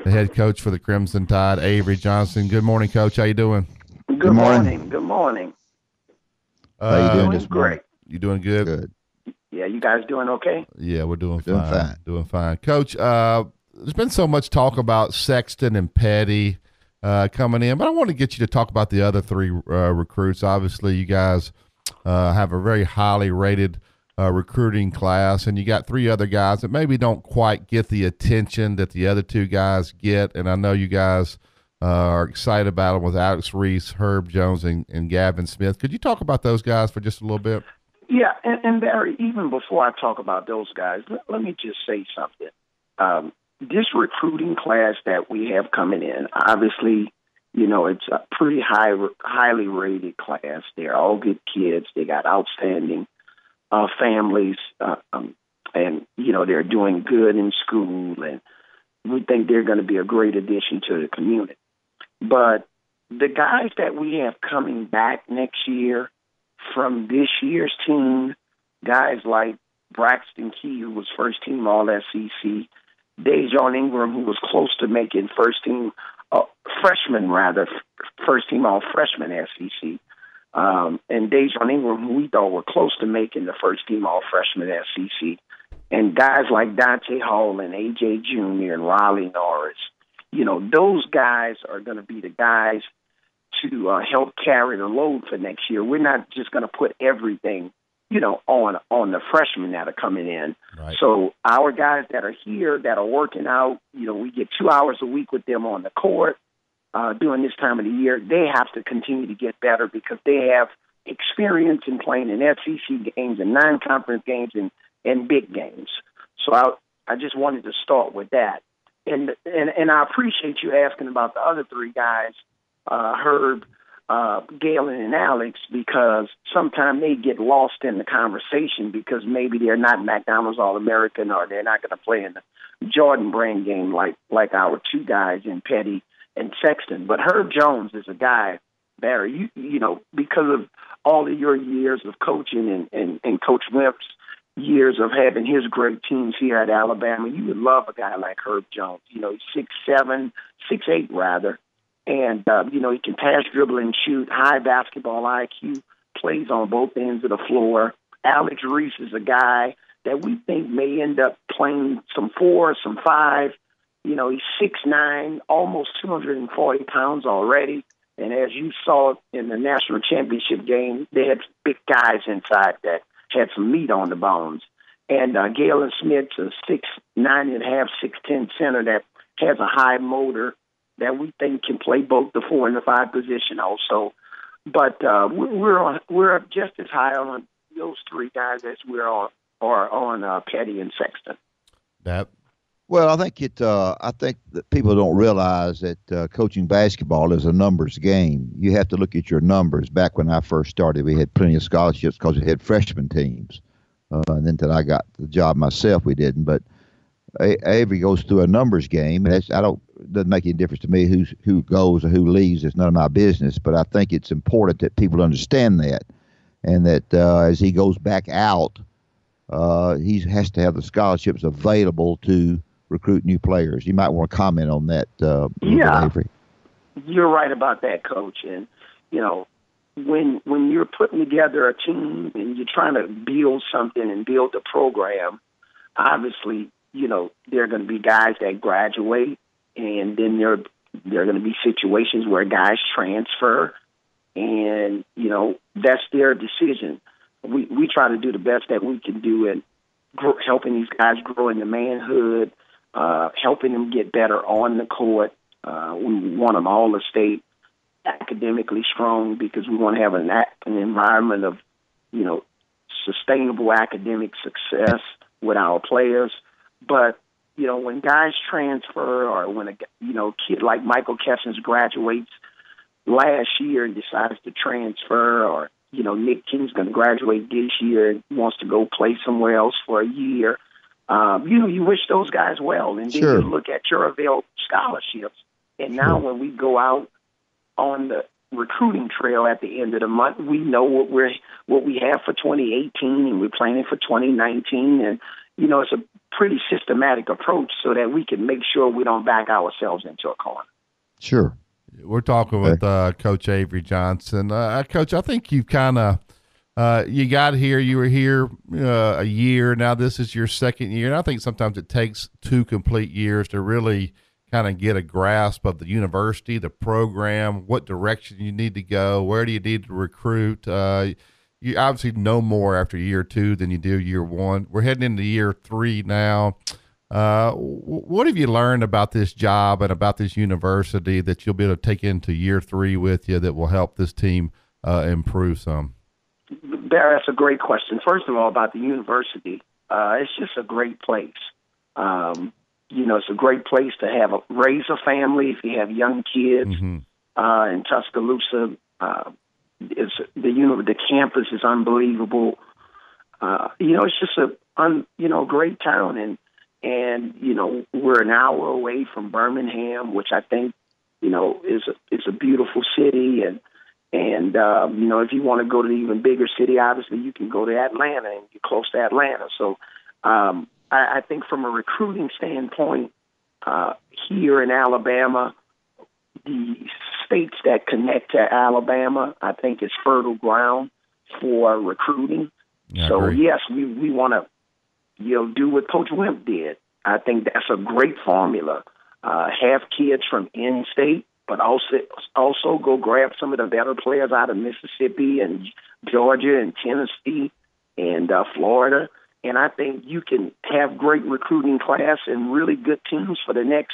the head coach for the Crimson Tide, Avery Johnson. Good morning, Coach. How you doing? Good morning. Good morning. How you doing this morning? Great. You doing good? Good. Yeah, you guys doing okay? Yeah, we're doing Doing fine. fine. Doing fine. Coach, there's been so much talk about Sexton and Petty coming in, but I want to get you to talk about the other three recruits. Obviously, you guys have a very highly rated recruiting class, and you got three other guys that maybe don't quite get the attention that the other two guys get, and I know you guys are excited about them with Alex Reese, Herb Jones, and Gavin Smith. Could you talk about those guys for just a little bit? Yeah, and Barry, even before I talk about those guys, let me just say something. This recruiting class that we have coming in, obviously, it's a pretty highly rated class. They're all good kids. They got outstanding families, and, they're doing good in school, and we think they're going to be a great addition to the community. But the guys that we have coming back next year from this year's team, guys like Braxton Key, who was first team All-SEC, Dejon Ingram, who was close to making first team All-Freshman SEC, and Dejon Ingram, who we thought were close to making the first team All-Freshman SEC, and guys like Dante Hall and A.J. Jr. and Raleigh Norris. Those guys are going to be the guys to help carry the load for next year. We're not just going to put everything, on the freshmen that are coming in. Right. So our guys that are here, that are working out, we get 2 hours a week with them on the court during this time of the year. They have to continue to get better because they have experience in playing in SEC games and non-conference games and big games. So I just wanted to start with that. And I appreciate you asking about the other three guys, Herb, Galen, and Alex, because sometimes they get lost in the conversation because maybe they're not McDonald's All-American or they're not going to play in the Jordan brand game like our two guys in Petty and Sexton. But Herb Jones is a guy, Barry, because of all of your years of coaching and Coach Wimp's years of having his great teams here at Alabama, you would love a guy like Herb Jones. He's 6'7", 6'8" rather. And, he can pass, dribble, and shoot, high basketball IQ, plays on both ends of the floor. Alex Reese is a guy that we think may end up playing some 4, some 5. He's 6'9", almost 240 pounds already. And as you saw in the national championship game, they had big guys inside that had some meat on the bones. And Galen Smith's a 6'9.5", 6'10" center that has a high motor that we think can play both the 4 and the 5 position also. But we're just as high on those three guys as we're on Petty and Sexton. Well, I think that people don't realize that coaching basketball is a numbers game. You have to look at your numbers. Back when I first started, we had plenty of scholarships because we had freshman teams. And then until I got the job myself, we didn't. But Avery goes through a numbers game. Doesn't make any difference to me who goes or who leaves. It's none of my business. But I think it's important that people understand that, and that as he goes back out, he has to have the scholarships available to recruit new players. You might want to comment on that, Avery. You're right about that, Coach. And when you're putting together a team and you're trying to build something and build a program, obviously, there are going to be guys that graduate, and then there are going to be situations where guys transfer, and that's their decision. We try to do the best that we can do in helping these guys grow into manhood, helping them get better on the court. We want them all to stay academically strong because we want to have an environment of, sustainable academic success with our players. But, when guys transfer or when a kid like Michael Kessens graduates last year and decides to transfer, or, Nick King's going to graduate this year and wants to go play somewhere else for a year, you wish those guys well. And then Sure. You look at your available scholarships. And now when we go out on the recruiting trail at the end of the month, we know what we have for 2018, and we're planning for 2019. it's a pretty systematic approach so that we can make sure we don't back ourselves into a corner. Sure. We're talking with Coach Avery Johnson. Coach, I think you kind of you got here. You were here a year. Now this is your second year, and I think sometimes it takes 2 complete years to really kind of get a grasp of the university, the program, what direction you need to go, where do you need to recruit. You obviously know more after year 2 than you do year 1. We're heading into year 3 now. What have you learned about this job and about this university that you'll be able to take into year 3 with you that will help this team improve some? Barry, that's a great question. First of all, about the university, it's just a great place. It's a great place to raise a family if you have young kids. In Tuscaloosa, the campus is unbelievable. It's just a great town, and we're an hour away from Birmingham, which I think is a beautiful city, and if you want to go to the even bigger city, obviously you can go to Atlanta, and you're close to Atlanta. So I think from a recruiting standpoint, here in Alabama, the states that connect to Alabama, I think, is fertile ground for recruiting. So yes, we want to do what Coach Wimp did. I think that's a great formula. Have kids from in-state, but also go grab some of the better players out of Mississippi and Georgia and Tennessee and Florida. And I think you can have great recruiting class and really good teams for the next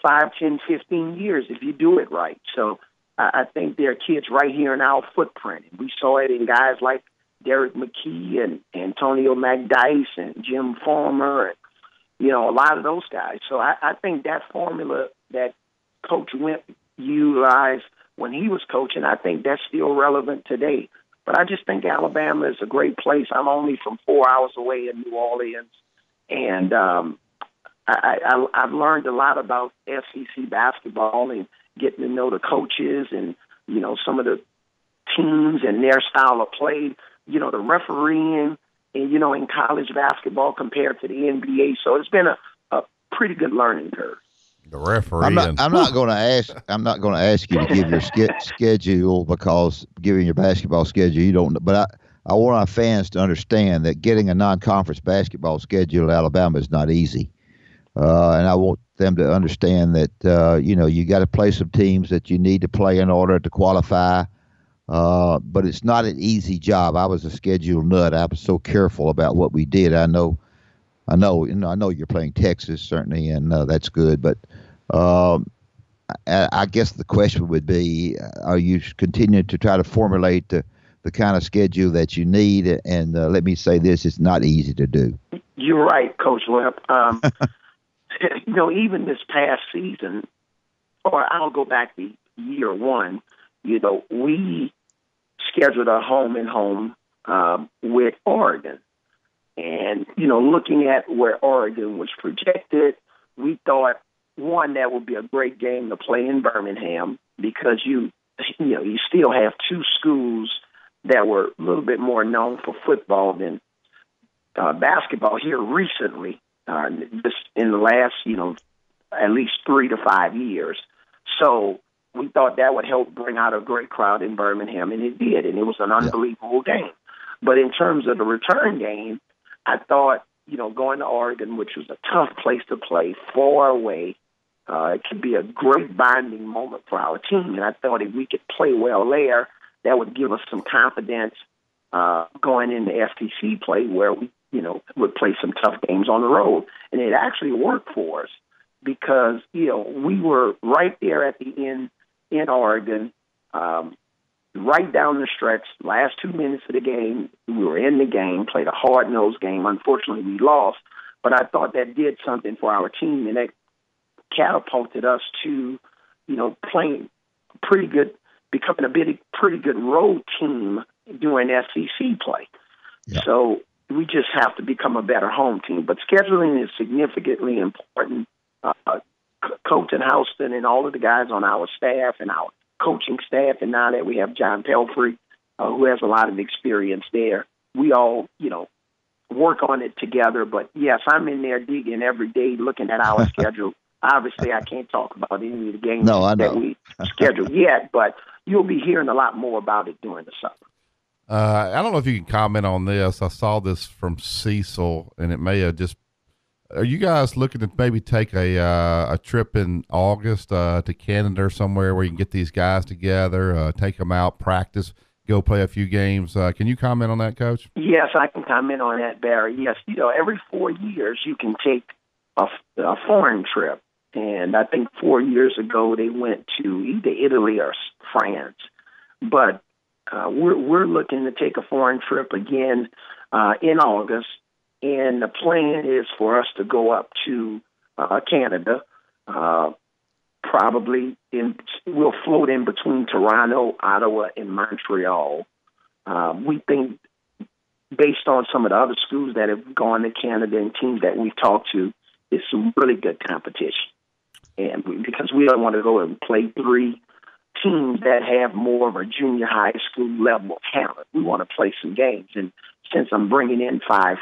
5, 10, 15 years if you do it right. So I think there are kids right here in our footprint. We saw it in guys like Derek McKee and Antonio McDyess and Jim Farmer and, a lot of those guys. So I think that formula that Coach Wimp utilized when he was coaching, I think that's still relevant today. But I just think Alabama is a great place. I'm only from 4 hours away in New Orleans, and I've learned a lot about SEC basketball and getting to know the coaches and, some of the teams and their style of play, the refereeing, and, in college basketball compared to the NBA. So it's been a pretty good learning curve. The referee. I'm not going to ask you to give your schedule, because giving your basketball schedule you don't. But I want our fans to understand that getting a non-conference basketball schedule at Alabama is not easy, and I want them to understand that you got to play some teams that you need to play in order to qualify. But it's not an easy job. I was a schedule nut. I was so careful about what we did. I know you're playing Texas certainly, and that's good. But I guess the question would be: are you continuing to try to formulate the kind of schedule that you need? And let me say this: it's not easy to do. You're right, Coach Wimp. Even this past season, or I'll go back to year 1. We scheduled a home and home with Oregon. And, looking at where Oregon was projected, we thought, one, that would be a great game to play in Birmingham, because you still have 2 schools that were a little bit more known for football than basketball here recently, just in the last, at least 3 to 5 years. So we thought that would help bring out a great crowd in Birmingham, and it did, and it was an unbelievable game. But in terms of the return game, I thought, going to Oregon, which was a tough place to play, far away, it could be a great bonding moment for our team. And I thought if we could play well there, that would give us some confidence going into FTC play, where we, would play some tough games on the road. And it actually worked for us, because, we were right there at the end in Oregon, right down the stretch, last 2 minutes of the game, we were in the game, played a hard-nosed game. Unfortunately, we lost, but I thought that did something for our team, and that catapulted us to, playing pretty good, becoming a pretty good road team during SEC play. Yeah. So we just have to become a better home team. But scheduling is significantly important. Coach in Houston and all of the guys on our staff and our coaching staff, and now that we have John Pelfrey, who has a lot of experience there, we all, work on it together. But yes, I'm in there digging every day, looking at our schedule. Obviously, I can't talk about any of the games that we scheduled yet, but you'll be hearing a lot more about it during the summer. I don't know if you can comment on this. I saw this from Cecil, and it may have just. Are you guys looking to maybe take a trip in August to Canada or somewhere where you can get these guys together, take them out, practice, go play a few games? Can you comment on that, Coach? Yes, I can comment on that, Barry. Yes, every 4 years you can take a foreign trip. And I think 4 years ago they went to either Italy or France. But we're looking to take a foreign trip again in August. And the plan is for us to go up to Canada. We'll float in between Toronto, Ottawa, and Montreal. We think, based on some of the other schools that have gone to Canada and teams that we've talked to, it's some really good competition. And because we don't want to go and play 3 teams that have more of a junior high school level of talent. We want to play some games. And since I'm bringing in 5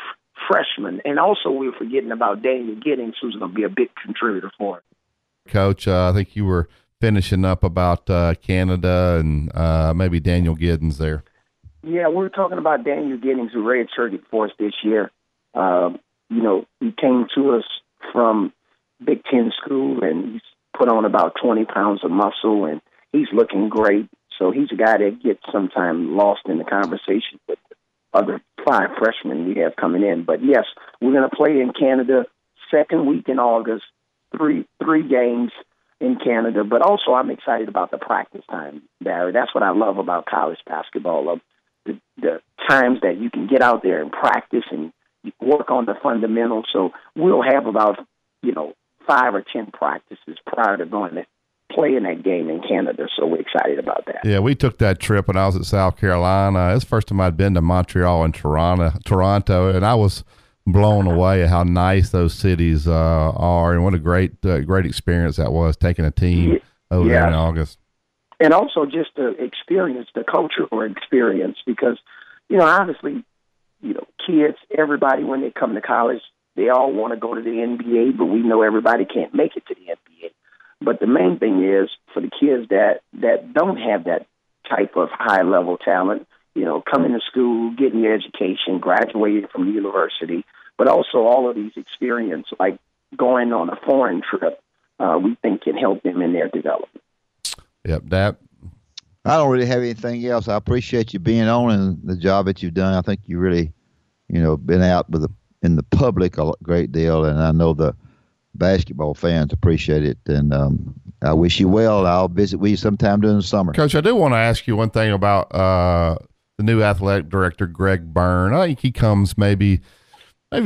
freshmen, and also we're forgetting about Daniel Giddings, who's going to be a big contributor for it. Coach, I think you were finishing up about Canada and maybe Daniel Giddings there. Yeah, we're talking about Daniel Giddings, who redshirted for us this year. He came to us from Big Ten school, and he's put on about 20 pounds of muscle, and he's looking great. So he's a guy that gets sometimes lost in the conversation with the other 5 freshmen we have coming in. But yes, we're going to play in Canada second week in August, three games in Canada. But also I'm excited about the practice time, Barry. That's what I love about college basketball, the times that you can get out there and practice and work on the fundamentals. So we'll have about, 5 or 10 practices prior to going to play in that game in Canada, so we're excited about that. Yeah, we took that trip when I was at South Carolina. It's the first time I'd been to Montreal and Toronto, and I was blown away at how nice those cities are, and what a great experience that was, taking a team over there in August. And also just the experience, the cultural experience, because, obviously, kids, everybody, when they come to college, they all want to go to the NBA, but we know everybody can't make it to the NBA. But the main thing is for the kids that don't have that type of high-level talent, coming to school, getting your education, graduating from university, but also all of these experiences, like going on a foreign trip, we think can help them in their development. Yep, that. I don't really have anything else. I appreciate you being on and the job that you've done. I think you really, been out in the public a great deal, and I know the basketball fans appreciate it, and I wish you well. I'll visit with you sometime during the summer. Coach, I do want to ask you one thing about the new athletic director, Greg Byrne. I think he comes maybe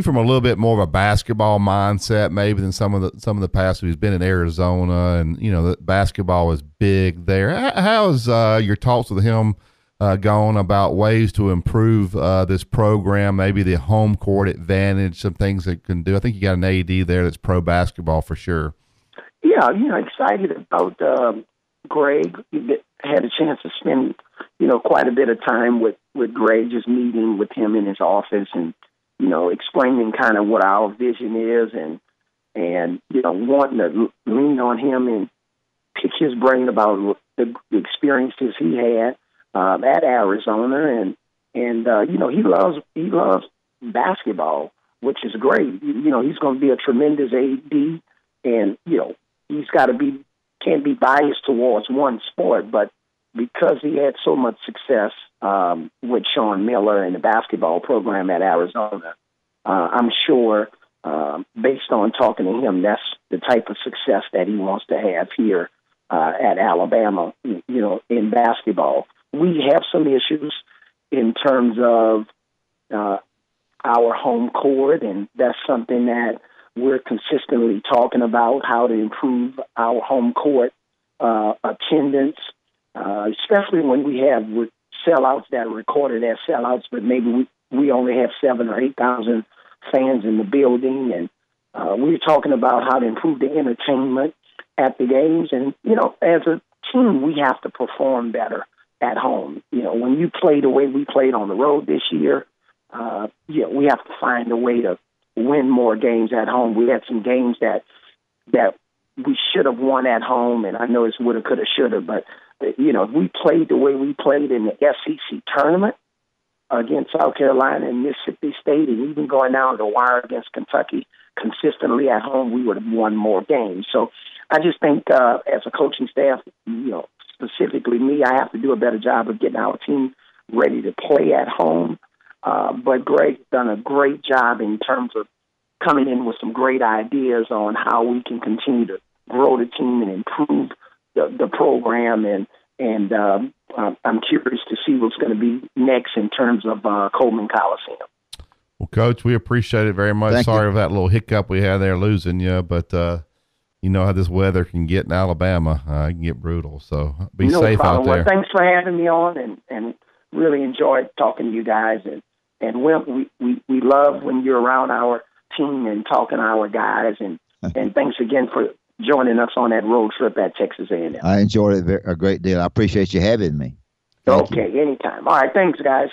from a little bit more of a basketball mindset maybe than some of the past. He's been in Arizona, and the basketball is big there. How is your talks with him going about ways to improve this program, maybe the home court advantage, some things that can do? I think you got an AD there that's pro basketball for sure. Yeah, excited about Greg. Had a chance to spend, quite a bit of time with Greg, just meeting with him in his office and, explaining kind of what our vision is and wanting to lean on him and pick his brain about the experiences he had at Arizona, and he loves basketball, which is great. He's going to be a tremendous AD, and he's can't be biased towards one sport, but because he had so much success with Sean Miller and the basketball program at Arizona, I'm sure, based on talking to him, that's the type of success that he wants to have here at Alabama, in basketball. We have some issues in terms of our home court, and that's something that we're consistently talking about, how to improve our home court attendance, especially when we have sellouts that are recorded as sellouts, but maybe we only have 7,000 or 8,000 fans in the building. And we're talking about how to improve the entertainment at the games. And, as a team, we have to perform better at home. When you play the way we played on the road this year, we have to find a way to win more games at home. We had some games that we should have won at home, and I know it's woulda, coulda, shoulda, but if we played the way we played in the SEC tournament against South Carolina and Mississippi State, and even going down the wire against Kentucky consistently at home, we would have won more games. So I just think as a coaching staff, specifically me, I have to do a better job of getting our team ready to play at home. But Greg's done a great job in terms of coming in with some great ideas on how we can continue to grow the team and improve the program. And I'm curious to see what's going to be next in terms of Coleman Coliseum. Well, Coach, we appreciate it very much. Sorry for that little hiccup we had there losing you, but you know how this weather can get in Alabama. It can get brutal, so be safe out there. Well, thanks for having me on, and really enjoyed talking to you guys. And Wimp, we love when you're around our team and talking to our guys. And thanks again for joining us on that road trip at Texas A&M. I enjoyed it a great deal. I appreciate you having me. Okay, anytime. All right, thanks, guys.